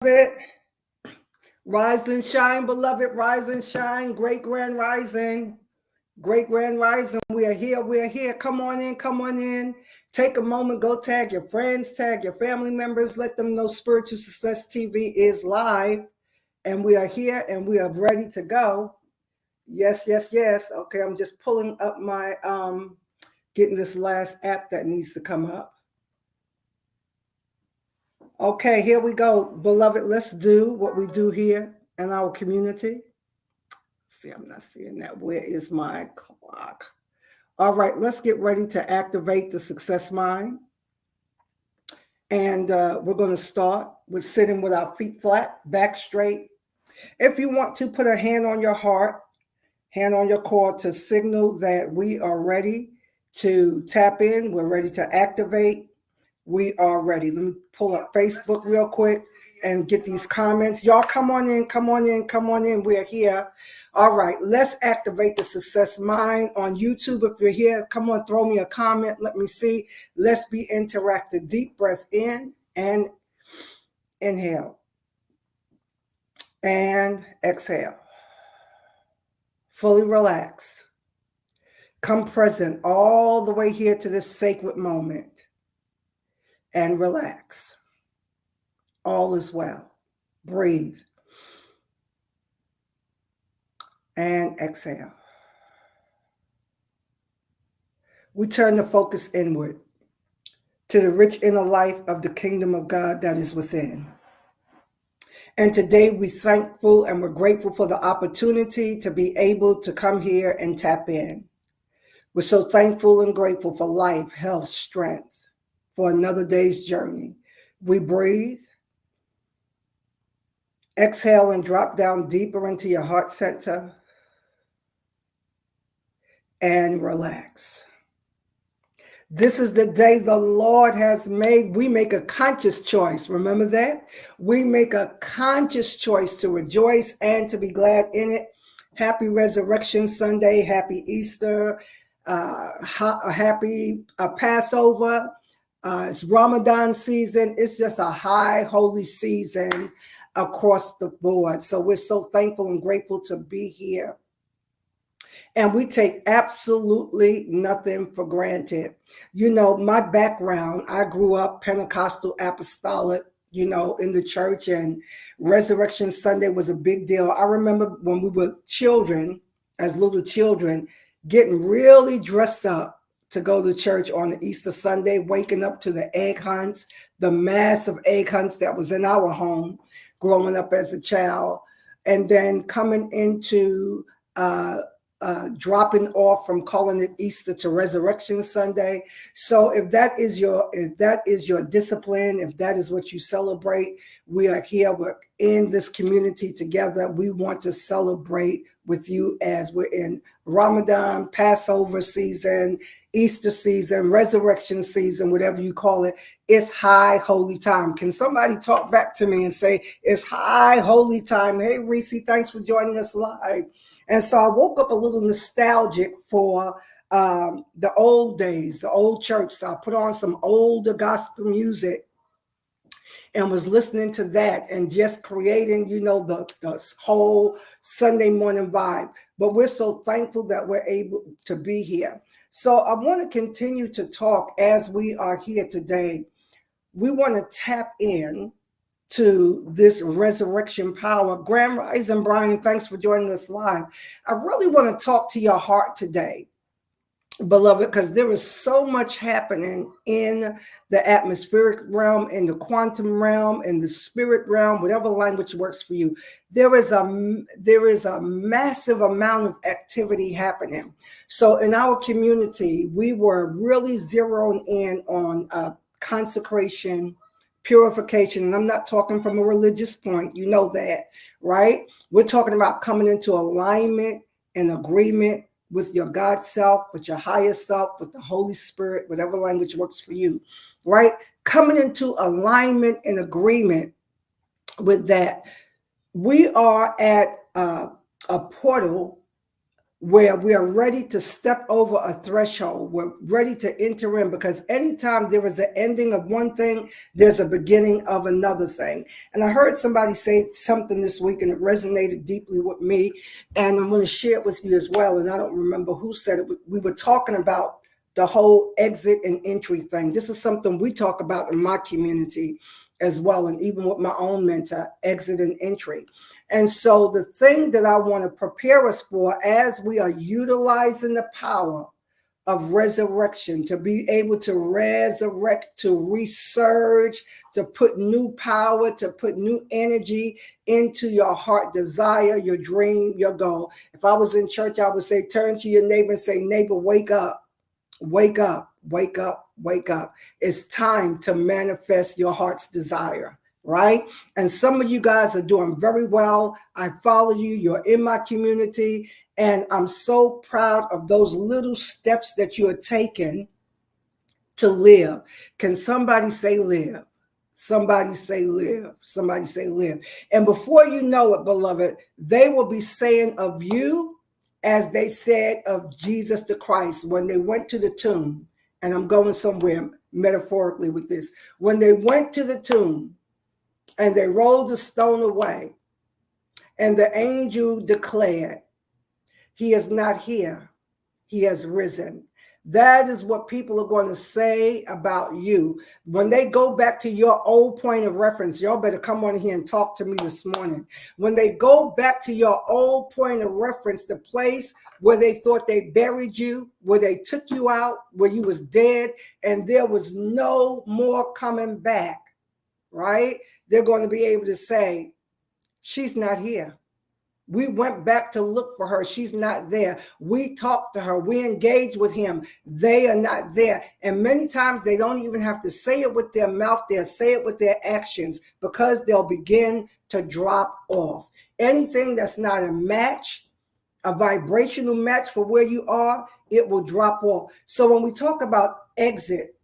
Beloved, rise and shine, beloved, rise and shine, great grand rising, great grand rising. We are here, we are here. Come on in, come on in. Take a moment, go tag your friends, tag your family members, let them know Spiritual Success TV is live, and we are here and we are ready to go. Yes, yes, yes. Okay, I'm just pulling up my getting this last app that needs to come up. Okay, here we go, beloved. Let's do what we do here in our community. See, I'm not seeing that. Where is my clock? All right, let's get ready to activate the success mind. And we're going to start with sitting with our feet flat, back straight. If you want to, put a hand on your heart, hand on your core to signal that we are ready to tap in. We're ready to activate. We are ready. Let me pull up Facebook real quick and get these comments. Y'all come on in, come on in, come on in. We're here. All right, let's activate the success mind on YouTube. If you're here, come on, throw me a comment. Let me see. Let's be interactive. Deep breath in and inhale and exhale. Fully relax. Come present all the way here to this sacred moment and relax. All is well. Breathe. And exhale. We turn the focus inward to the rich inner life of the kingdom of God that is within. And today we're thankful and we're grateful for the opportunity to be able to come here and tap in. We're so thankful and grateful for life, health, strength, for another day's journey. We breathe. Exhale and drop down deeper into your heart center. And relax. This is the day the Lord has made. We make a conscious choice. Remember that? We make a conscious choice to rejoice and to be glad in it. Happy Resurrection Sunday. Happy Easter. Happy Passover. It's Ramadan season. It's just a high holy season across the board. So we're so thankful and grateful to be here. And we take absolutely nothing for granted. You know, my background, I grew up Pentecostal apostolic, you know, in the church, and Resurrection Sunday was a big deal. I remember when we were children, as little children, getting really dressed up to go to church on the Easter Sunday, waking up to the egg hunts, the massive egg hunts that was in our home growing up as a child, and then coming into dropping off from calling it Easter to Resurrection Sunday. So if that is your discipline, if that is what you celebrate, we are here. We're in this community together. We want to celebrate with you as we're in Ramadan, Passover season, Easter season, resurrection season, whatever you call it. It's high holy time. Can somebody talk back to me and say it's high holy time? Hey, Reese, thanks for joining us live. And so I woke up a little nostalgic for the old days, the old church. So I put on some older gospel music and was listening to that and just creating, you know, the whole Sunday morning vibe. But we're so thankful that we're able to be here. So I want to continue to talk as we are here today. We want to tap in to this resurrection power. Grand Rising, Brian, thanks for joining us live. I really want to talk to your heart today, beloved, because there is so much happening in the atmospheric realm, in the quantum realm, in the spirit realm, whatever language works for you. There is a massive amount of activity happening. So in our community, we were really zeroing in on consecration, purification. And I'm not talking from a religious point. You know that, right? We're talking about coming into alignment and agreement with your God self, with your higher self, with the Holy Spirit, whatever language works for you, right? Coming into alignment and agreement with that. We are at a portal where we are ready to step over a threshold. We're ready to enter in, because anytime there is an ending of one thing, there's a beginning of another thing. And I heard somebody say something this week and it resonated deeply with me. And I'm going to share it with you as well. And I don't remember who said it. We were talking about the whole exit and entry thing. This is something we talk about in my community as well. And even with my own mentor, exit and entry. And so the thing that I want to prepare us for as we are utilizing the power of resurrection, to be able to resurrect, to resurge, to put new power, to put new energy into your heart desire, your dream, your goal. If I was in church, I would say, turn to your neighbor and say, neighbor, wake up. Wake up, wake up, wake up. It's time to manifest your heart's desire, right? And some of you guys are doing very well. I follow you. You're in my community. And I'm so proud of those little steps that you are taking to live. Can somebody say live? Somebody say live. Somebody say live. And before you know it, beloved, they will be saying of you as they said of Jesus the Christ when they went to the tomb. And I'm going somewhere metaphorically with this. When they went to the tomb and they rolled the stone away, and the angel declared, he is not here, he has risen. That is what people are going to say about you. When they go back to your old point of reference, y'all better come on here and talk to me this morning. When they go back to your old point of reference, the place where they thought they buried you, where they took you out, where you was dead, and there was no more coming back, right? They're going to be able to say, she's not here. We went back to look for her. She's not there. We talked to her. We engaged with him. They are not there. And many times they don't even have to say it with their mouth. They'll say it with their actions, because they'll begin to drop off. Anything that's not a match, a vibrational match for where you are, it will drop off. So when we talk about exit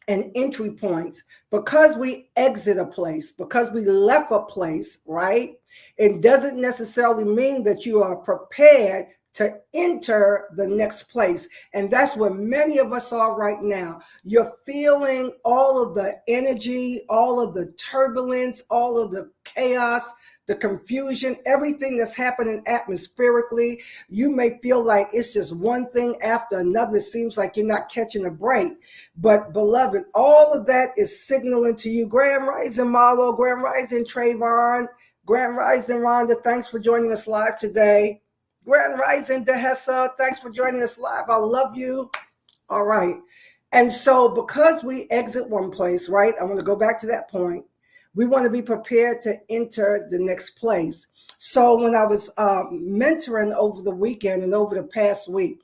and entry points, because we exit a place, because we left a place, right? It doesn't necessarily mean that you are prepared to enter the next place. And that's where many of us are right now. You're feeling all of the energy, all of the turbulence, all of the chaos, the confusion, everything that's happening atmospherically. You may feel like it's just one thing after another. It seems like you're not catching a break. But beloved, all of that is signaling to you. Grand Rising Marlo, Grand Rising Trayvon, Grand Rising Rhonda, thanks for joining us live today. Grand Rising Dehesa, thanks for joining us live. I love you. All right. And so because we exit one place, right? I want to go back to that point. We want to be prepared to enter the next place. So when I was mentoring over the weekend and over the past week,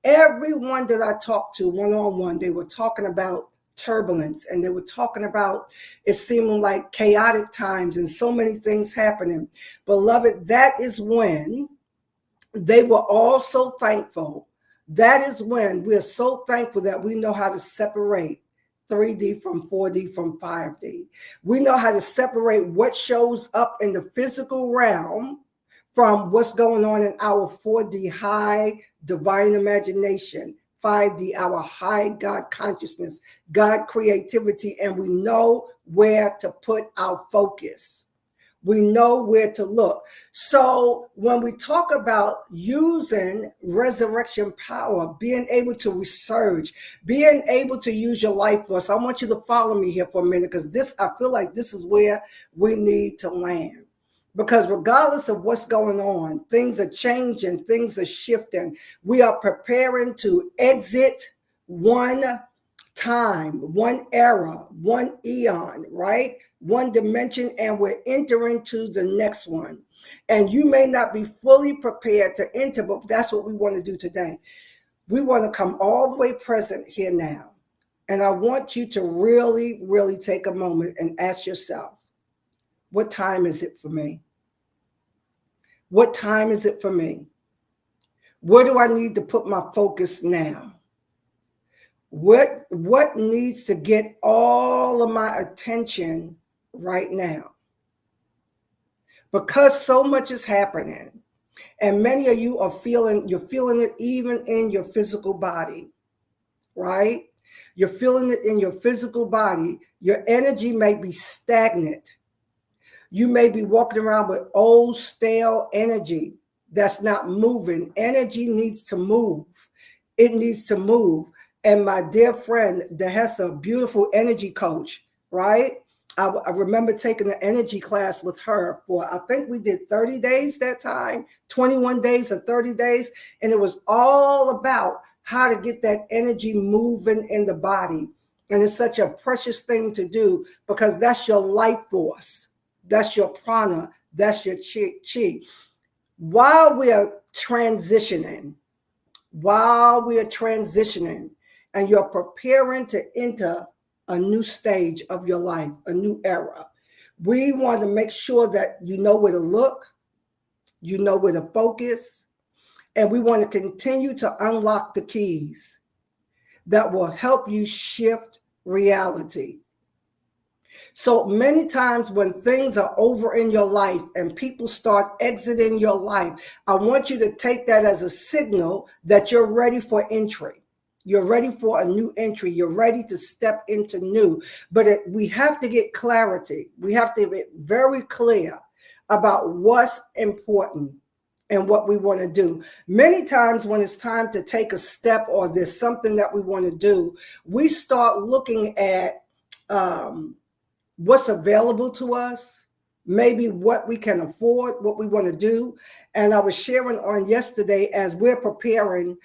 everyone that I talked to one-on-one, they were talking about turbulence, and they were talking about it seeming like chaotic times and so many things happening. Beloved, that is when they were all so thankful. That is when we're so thankful that we know how to separate 3D from 4D from 5D. We know how to separate what shows up in the physical realm from what's going on in our 4D high divine imagination, 5D, our high God consciousness, God creativity, and we know where to put our focus. We know where to look. So when we talk about using resurrection power, being able to resurge, being able to use your life force, I want you to follow me here for a minute, because I feel like this is where we need to land. Because regardless of what's going on, things are changing, things are shifting. We are preparing to exit one time, one era, one eon, right? One dimension, and we're entering to the next one. And you may not be fully prepared to enter, but that's what we want to do today. We want to come all the way present here now. And I want you to really, really take a moment and ask yourself, what time is it for me? What time is it for me? Where do I need to put my focus now? What needs to get all of my attention right now? Because so much is happening, And many of you are you're feeling it even in your physical body, right? You're feeling it in your physical body. Your energy may be stagnant. You may be walking around with old, stale energy that's not moving. Energy needs to move. It needs to move. And my dear friend, that has a beautiful energy coach, right? I remember taking an energy class with her for, I think we did 30 days that time, 21 days or 30 days. And it was all about how to get that energy moving in the body. And it's such a precious thing to do because that's your life force. That's your prana. That's your chi. While we are transitioning, and you're preparing to enter a new stage of your life, a new era, we want to make sure that you know where to look, you know where to focus, and we want to continue to unlock the keys that will help you shift reality. So many times when things are over in your life and people start exiting your life, I want you to take that as a signal that you're ready for entry. You're ready for a new entry. You're ready to step into new. But we have to get clarity. We have to be very clear about what's important and what we want to do. Many times when it's time to take a step or there's something that we want to do, we start looking at what's available to us, maybe what we can afford, what we want to do. And I was sharing on yesterday as we're preparing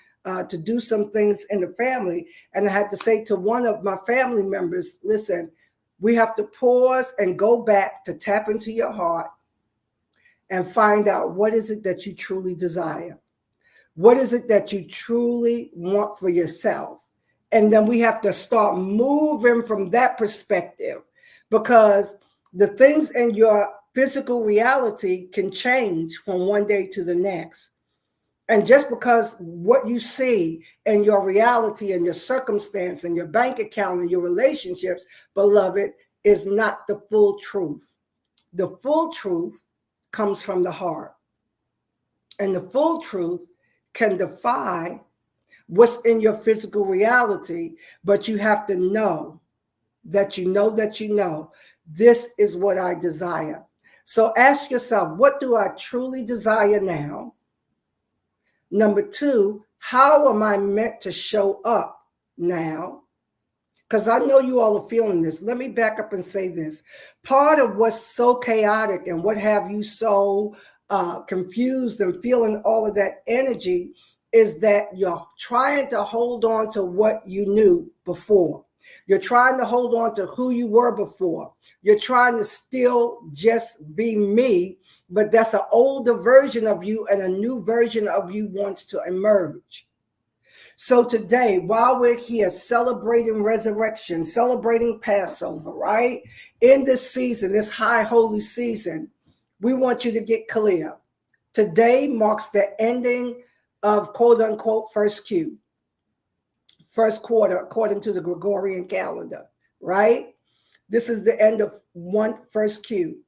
to do some things in the family. And I had to say to one of my family members, listen, we have to pause and go back to tap into your heart and find out what is it that you truly desire. What is it that you truly want for yourself? And then we have to start moving from that perspective, because the things in your physical reality can change from one day to the next. And just because what you see in your reality and your circumstance and your bank account and your relationships, beloved, is not the full truth. The full truth comes from the heart. And the full truth can defy what's in your physical reality, but you have to know that you know that you know this is what I desire. So ask yourself, what do I truly desire now? Number two, how am I meant to show up now? Because I know you all are feeling this. Let me back up and say this. Part of what's so chaotic and what have you so confused and feeling all of that energy is that you're trying to hold on to what you knew before. You're trying to hold on to who you were before. You're trying to still just be me, but that's an older version of you and a new version of you wants to emerge. So today, while we're here celebrating resurrection, celebrating Passover, right? In this season, this high holy season, we want you to get clear. Today marks the ending of quote unquote first quarter, according to the Gregorian calendar, right? This is the end of first Q.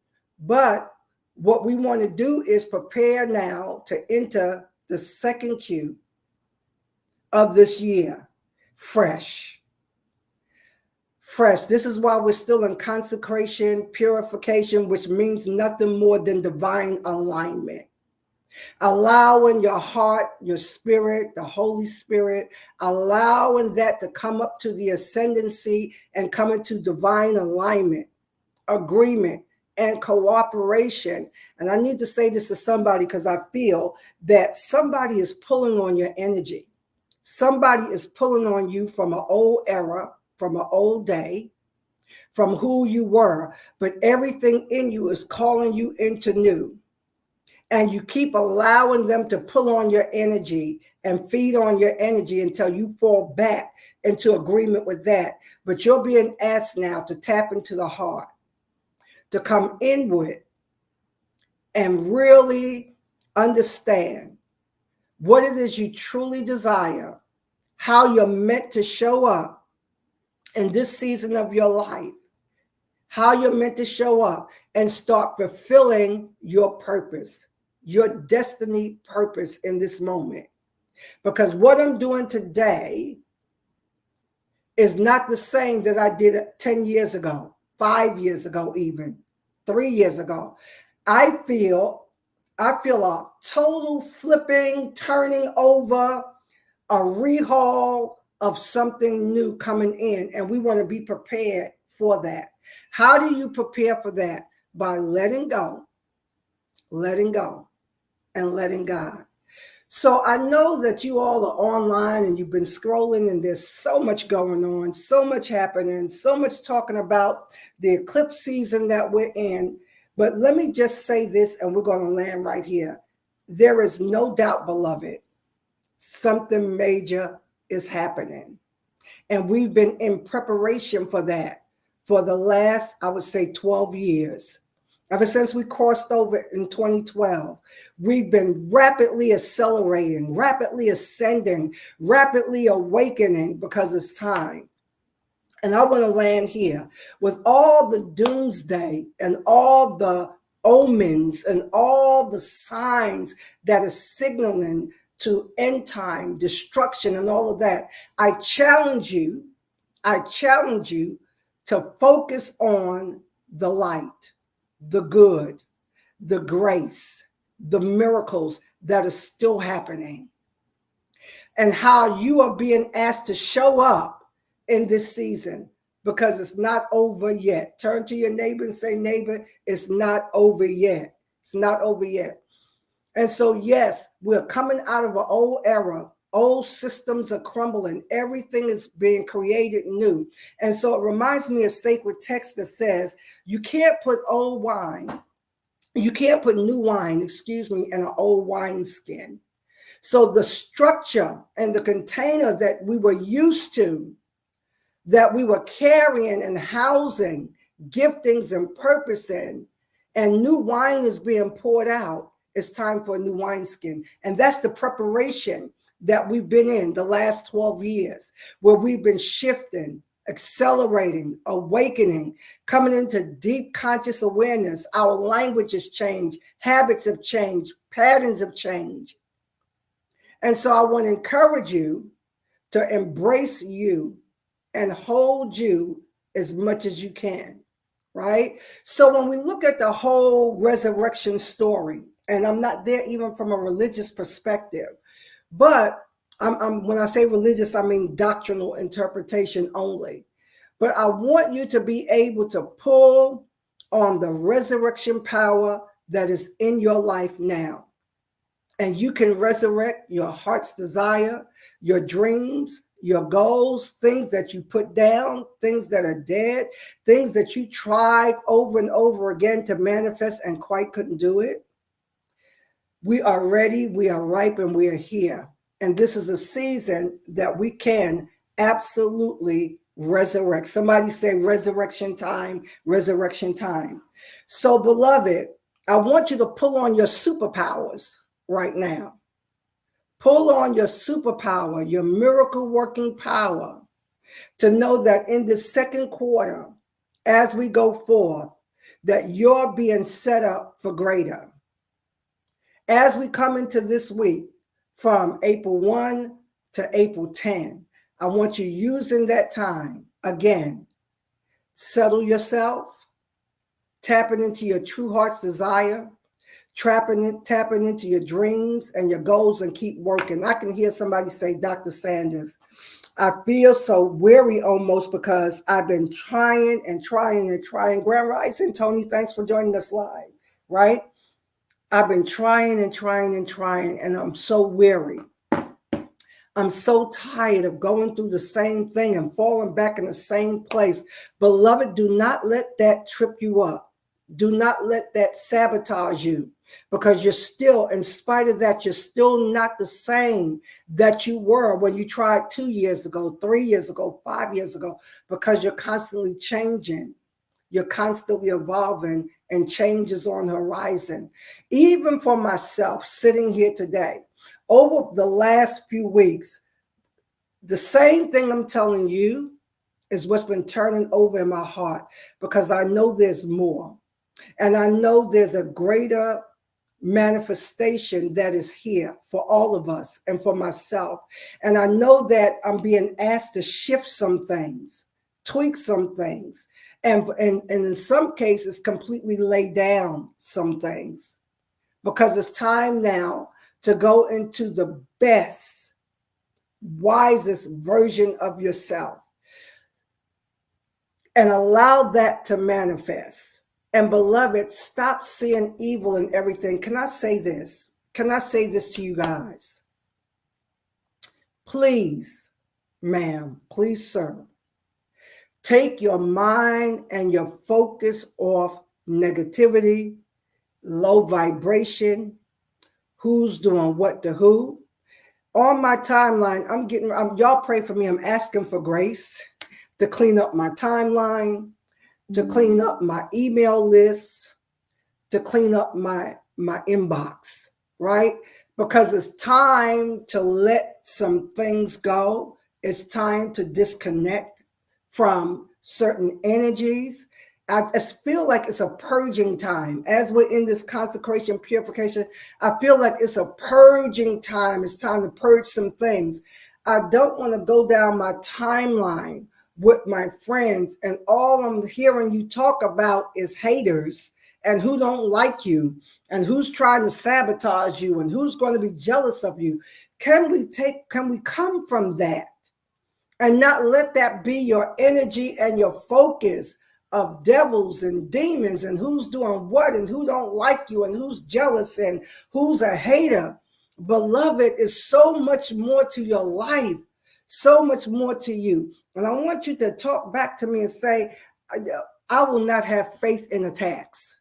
But what we want to do is prepare now to enter the second Q of this year, fresh. This is why we're still in consecration, purification, which means nothing more than divine alignment. Allowing your heart, your spirit, the Holy Spirit, allowing that to come up to the ascendancy and come into divine alignment, agreement, and cooperation. And I need to say this to somebody because I feel that somebody is pulling on your energy. Somebody is pulling on you from an old era, from an old day, from who you were, but everything in you is calling you into new. And you keep allowing them to pull on your energy and feed on your energy until you fall back into agreement with that. But you're being asked now to tap into the heart, to come inward and really understand what it is you truly desire, how you're meant to show up in this season of your life, how you're meant to show up and start fulfilling your purpose, your destiny purpose in this moment. Because what I'm doing today is not the same that I did 10 years ago, 5 years ago, even 3 years ago. I feel a total flipping, turning over, a rehaul of something new coming in, and we want to be prepared for that. How do you prepare for that? By letting go, and letting God. So I know that you all are online and you've been scrolling, and there's so much going on, so much happening, so much talking about the eclipse season that we're in. But let me just say this, and we're going to land right here. There is no doubt, beloved, something major is happening. And we've been in preparation for that for the last, I would say, 12 years. Ever since we crossed over in 2012, we've been rapidly accelerating, rapidly ascending, rapidly awakening because it's time. And I want to land here with all the doomsday and all the omens and all the signs that are signaling to end time, destruction, and all of that. I challenge you to focus on the light, the good, the grace, the miracles that are still happening, and how you are being asked to show up in this season, because it's not over yet. Turn to your neighbor and say, neighbor, it's not over yet. It's not over yet. And so, yes, we're coming out of an old era. Old systems are crumbling. Everything is being created new. And so it reminds me of sacred text that says you can't put new wine, in an old wineskin. So the structure and the container that we were used to, that we were carrying and housing giftings and purpose in, and new wine is being poured out, it's time for a new wineskin. And that's the preparation that we've been in the last 12 years, where we've been shifting, accelerating, awakening, coming into deep conscious awareness. Our language has changed, habits have changed, patterns have changed. And so I want to encourage you to embrace you and hold you as much as you can, right? So when we look at the whole resurrection story, and I'm not there even from a religious perspective, but when I say religious, I mean doctrinal interpretation only. But I want you to be able to pull on the resurrection power that is in your life now. And you can resurrect your heart's desire, your dreams, your goals, things that you put down, things that are dead, things that you tried over and over again to manifest and quite couldn't do it. We are ready, we are ripe, and we are here. And this is a season that we can absolutely resurrect. Somebody say resurrection time, resurrection time. So, beloved, I want you to pull on your superpowers right now. Pull on your superpower, your miracle working power, to know that in this second quarter, as we go forth, that you're being set up for greater. As we come into this week, from April 1 to April 10, I want you using that time, again, settle yourself, tapping into your true heart's desire, tapping into your dreams and your goals, and keep working. I can hear somebody say, Dr. Sanders, I feel so weary almost, because I've been trying. Grand Rising, Tony, thanks for joining us live, right? I've been trying, and I'm so weary. I'm so tired of going through the same thing and falling back in the same place. Beloved, do not let that trip you up. Do not let that sabotage you, because you're still, in spite of that, you're still not the same that you were when you tried 2 years ago, 3 years ago, 5 years ago, because you're constantly changing. You're constantly evolving, and change is on the horizon. Even for myself, sitting here today, over the last few weeks, the same thing I'm telling you is what's been turning over in my heart, because I know there's more. And I know there's a greater manifestation that is here for all of us and for myself. And I know that I'm being asked to shift some things, tweak some things, and in some cases, completely lay down some things, because it's time now to go into the best, wisest version of yourself and allow that to manifest. And beloved, stop seeing evil in everything. Can I say this? Can I say this to you guys? Please, ma'am, please, sir, take your mind and your focus off negativity, low vibration, who's doing what to who. On my timeline, y'all pray for me. I'm asking for grace to clean up my timeline, to clean up my email list, to clean up my inbox, right? Because it's time to let some things go. It's time to disconnect from certain energies. I just feel like it's a purging time. As we're in this consecration, purification, I feel like it's a purging time. It's time to purge some things. I don't want to go down my timeline with my friends and all I'm hearing you talk about is haters and who don't like you and who's trying to sabotage you and who's going to be jealous of you. Can we come from that and not let that be your energy and your focus of devils and demons and who's doing what and who don't like you and who's jealous and who's a hater? Beloved, is so much more to your life, so much more to you. And I want you to talk back to me and say, I will not have faith in attacks.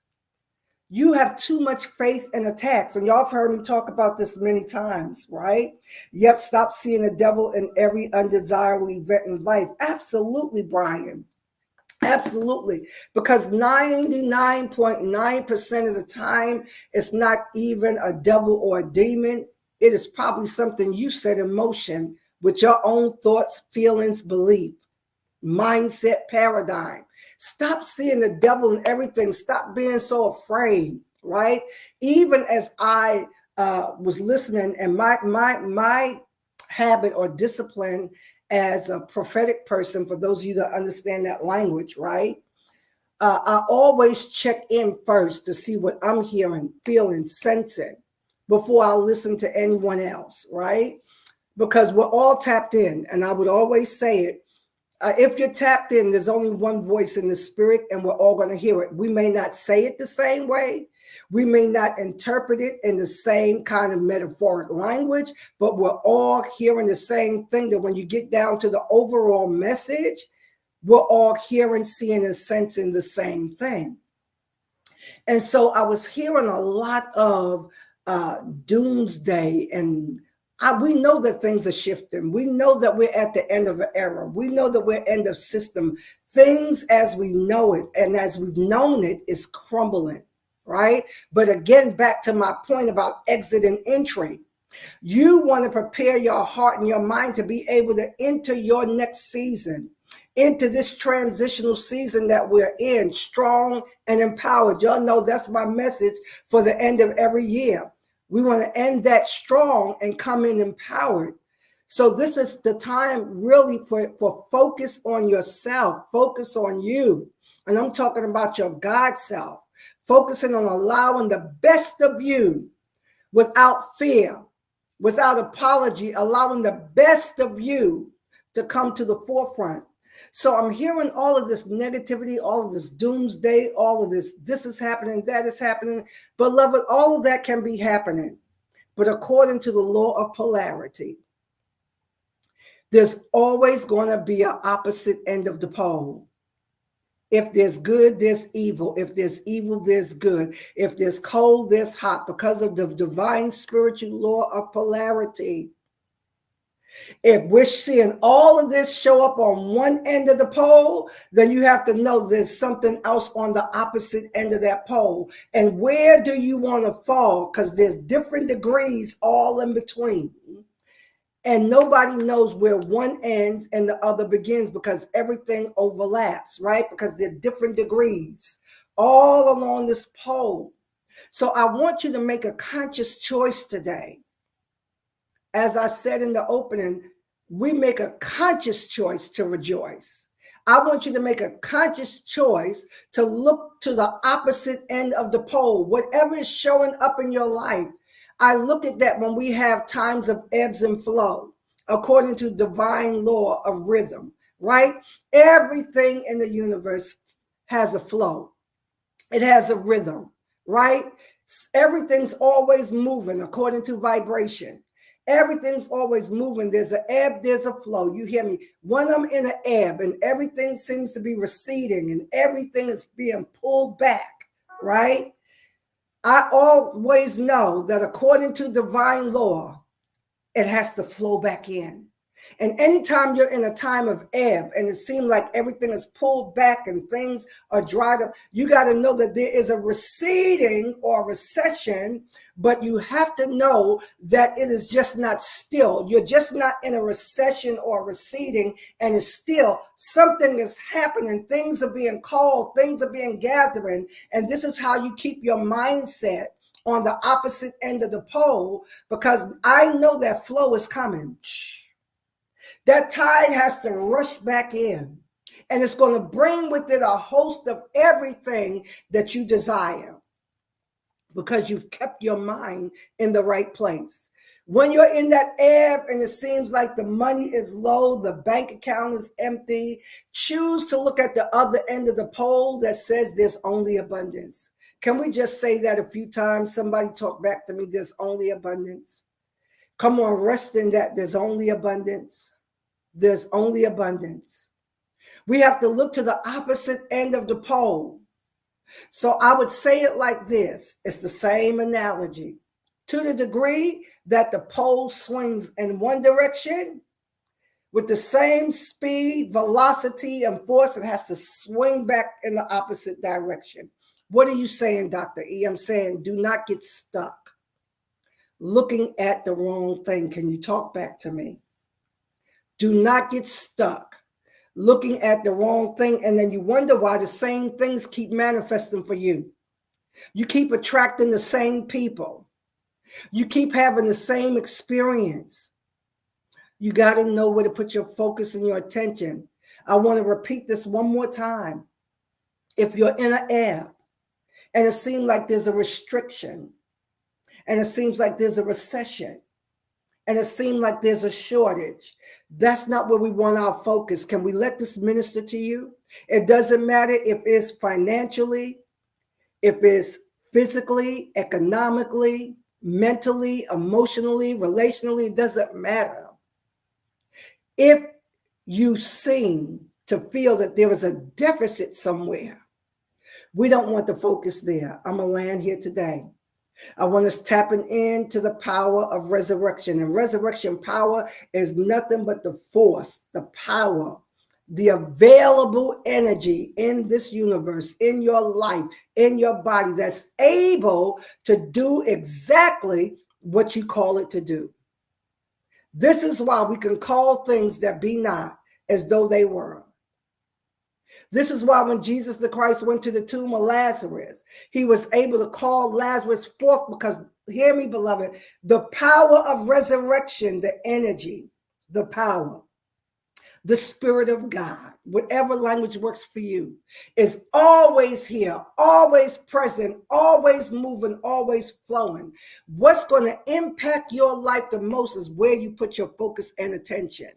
You have too much faith in attacks. And y'all have heard me talk about this many times, right? Yep, stop seeing the devil in every undesirable event in life. Absolutely, Brian. Absolutely. Because 99.9% of the time, it's not even a devil or a demon. It is probably something you set in motion with your own thoughts, feelings, belief, mindset, paradigm. Stop seeing the devil in everything. Stop being so afraid, right? Even as I was listening, and my habit or discipline as a prophetic person, for those of you that understand that language, right? I always check in first to see what I'm hearing, feeling, sensing before I listen to anyone else, right? Because we're all tapped in. And I would always say it. If you're tapped in, there's only one voice in the spirit, and we're all going to hear it. We may not say it the same way. We may not interpret it in the same kind of metaphoric language, but we're all hearing the same thing, that when you get down to the overall message, we're all hearing, seeing, and sensing the same thing. And so I was hearing a lot of doomsday, and we know that things are shifting. We know that we're at the end of an era. We know that we're end of system. Things as we know it and as we've known it is crumbling, right? But again, back to my point about exit and entry. You want to prepare your heart and your mind to be able to enter your next season, into this transitional season that we're in, strong and empowered. Y'all know that's my message for the end of every year. We want to end that strong and come in empowered. So this is the time really for focus on yourself, focus on you. And I'm talking about your God self, focusing on allowing the best of you without fear, without apology, allowing the best of you to come to the forefront. So I'm hearing all of this negativity, all of this doomsday, all of this is happening, that is happening. Beloved, all of that can be happening. But according to the law of polarity, there's always going to be an opposite end of the pole. If there's good, there's evil. If there's evil, there's good. If there's cold, there's hot, because of the divine spiritual law of polarity. If we're seeing all of this show up on one end of the pole, then you have to know there's something else on the opposite end of that pole. And where do you want to fall? Because there's different degrees all in between. And nobody knows where one ends and the other begins, because everything overlaps, right? Because they're different degrees all along this pole. So I want you to make a conscious choice today. As I said in the opening, we make a conscious choice to rejoice. I want you to make a conscious choice to look to the opposite end of the pole. Whatever is showing up in your life, I look at that when we have times of ebbs and flow, according to divine law of rhythm, right? Everything in the universe has a flow. It has a rhythm, right? Everything's always moving according to vibration. Everything's always moving. There's an ebb, there's a flow. You hear me? When I'm in an ebb and everything seems to be receding and everything is being pulled back, right? I always know that according to divine law, it has to flow back in. And anytime you're in a time of ebb and it seems like everything is pulled back and things are dried up, you got to know that there is a receding or a recession, but you have to know that it is just not still. You're just not in a recession or receding, and it's still something is happening. Things are being called, things are being gathering, and this is how you keep your mindset on the opposite end of the pole, because I know that flow is coming. That tide has to rush back in, and it's going to bring with it a host of everything that you desire, because you've kept your mind in the right place. When you're in that ebb and it seems like the money is low, the bank account is empty, choose to look at the other end of the pole that says there's only abundance. Can we just say that a few times? Somebody talk back to me, there's only abundance. Come on, rest in that. There's only abundance. There's only abundance. We have to look to the opposite end of the pole. So I would say it like this. It's the same analogy. To the degree that the pole swings in one direction, with the same speed, velocity, and force, it has to swing back in the opposite direction. What are you saying, Dr. E? I'm saying do not get stuck looking at the wrong thing. Can you talk back to me? Do not get stuck looking at the wrong thing, and then you wonder why the same things keep manifesting for you. You keep attracting the same people. You keep having the same experience. You got to know where to put your focus and your attention. I want to repeat this one more time. If you're in an ebb and it seems like there's a restriction, and it seems like there's a recession, and it seems like there's a shortage, that's not where we want our focus. Can we let this minister to you? It doesn't matter if it's financially, if it's physically, economically, mentally, emotionally, relationally, it doesn't matter. If you seem to feel that there is a deficit somewhere, we don't want to focus there. I'm going to land here today. I want us tapping into the power of resurrection. And resurrection power is nothing but the force, the power, the available energy in this universe, in your life, in your body, that's able to do exactly what you call it to do. This is why we can call things that be not as though they were. This is why when Jesus the Christ went to the tomb of Lazarus, he was able to call Lazarus forth, because, hear me, beloved, the power of resurrection, the energy, the power, the Spirit of God, whatever language works for you, is always here, always present, always moving, always flowing. What's going to impact your life the most is where you put your focus and attention.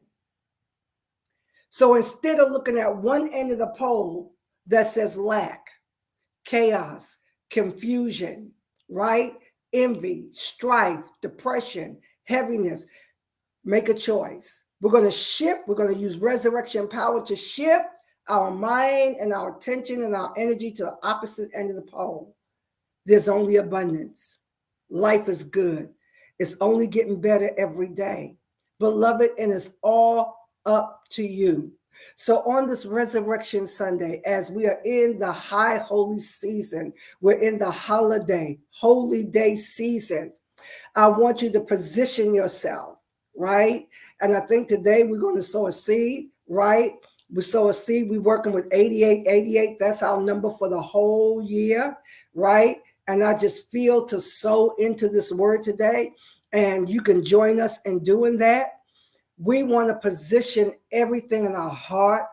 So instead of looking at one end of the pole that says lack, chaos, confusion, right? Envy, strife, depression, heaviness, make a choice. We're going to shift. We're going to use resurrection power to shift our mind and our attention and our energy to the opposite end of the pole. There's only abundance. Life is good. It's only getting better every day. Beloved, and it's all up to you. So on this Resurrection Sunday, as we are in the high holy season, we're in the holy day season, I want you to position yourself, right? And I think today we're going to sow a seed, right? We sow a seed. We're working with 88. That's our number for the whole year, right? And I just feel to sow into this word today. And you can join us in doing that. We want to position everything in our heart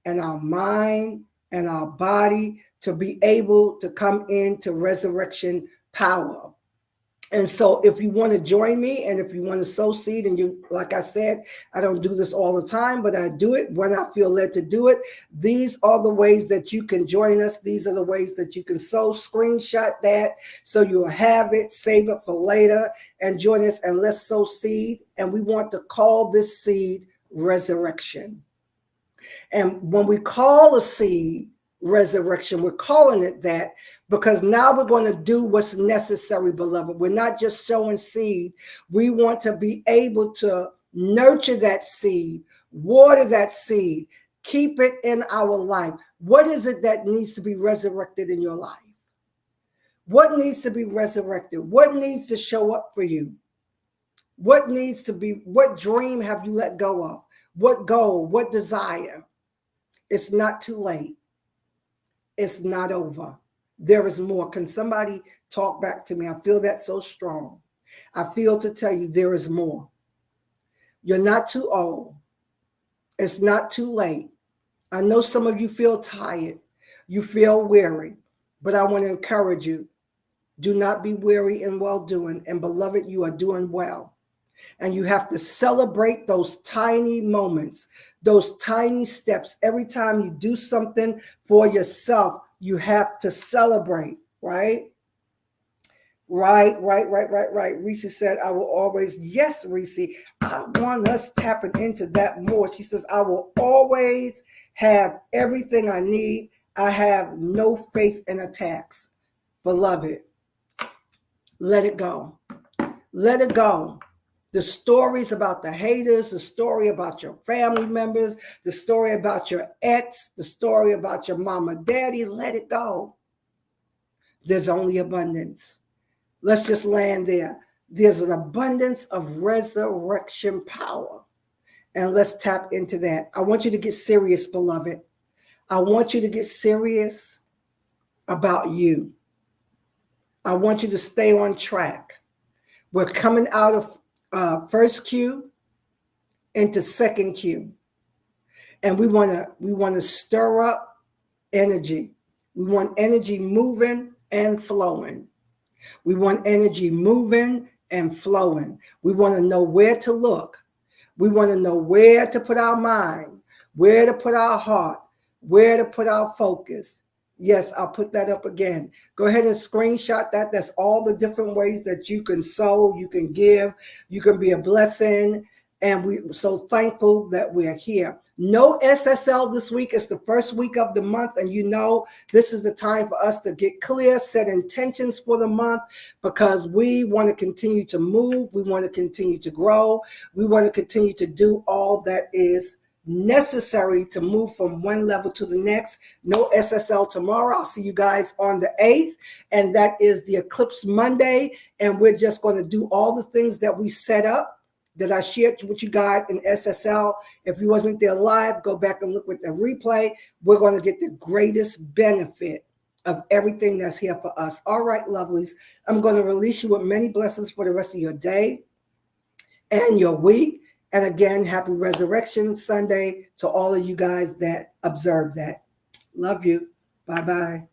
and our mind and our body to be able to come into resurrection power. And so if you want to join me and if you want to sow seed, and you, like I said, I don't do this all the time, but I do it when I feel led to do it. These are the ways that you can join us. These are the ways that you can sow. Screenshot that so you'll have it, save it for later, and join us, and let's sow seed. And we want to call this seed resurrection. And when we call a seed resurrection, we're calling it that because now we're going to do what's necessary, beloved. We're not just sowing seed. We want to be able to nurture that seed, water that seed, keep it in our life. What is it that needs to be resurrected in your life? What needs to be resurrected? What needs to show up for you? What needs to be, what dream have you let go of? What goal, what desire? It's not too late. It's not over. There is more. Can somebody talk back to me? I feel that so strong. I feel to tell you there is more. You're not too old. It's not too late. I know some of you feel tired. You feel weary, but I want to encourage you. Do not be weary in well-doing. And beloved, you are doing well. And you have to celebrate those tiny moments, those tiny steps. Every time you do something for yourself, you have to celebrate, right? Right. Reese said, I will always, yes, Reese, I want us tapping into that more. She says, I will always have everything I need. I have no faith in attacks. Beloved, let it go. Let it go. The stories about the haters, the story about your family members, the story about your ex, the story about your mama, daddy, let it go. There's only abundance. Let's just land there. There's an abundance of resurrection power. And let's tap into that. I want you to get serious, beloved. I want you to get serious about you. I want you to stay on track. We're coming out of first Q into second Q. And we want to stir up energy. We want energy moving and flowing. We want energy moving and flowing. We want to know where to look. We want to know where to put our mind, where to put our heart, where to put our focus. Yes, I'll put that up again. Go ahead and screenshot that. That's all the different ways that you can sow, you can give, you can be a blessing. And we're so thankful that we're here. No SSL this week. It's the first week of the month. And you know, this is the time for us to get clear, set intentions for the month, because we want to continue to move. We want to continue to grow. We want to continue to do all that is necessary to move from one level to the next. No SSL tomorrow. I'll see you guys on the 8th. And that is the Eclipse Monday. And we're just going to do all the things that we set up, that I shared with you guys in SSL. If you wasn't there live, go back and look with the replay. We're going to get the greatest benefit of everything that's here for us. All right, lovelies. I'm going to release you with many blessings for the rest of your day and your week. And again, happy Resurrection Sunday to all of you guys that observe that. Love you. Bye-bye.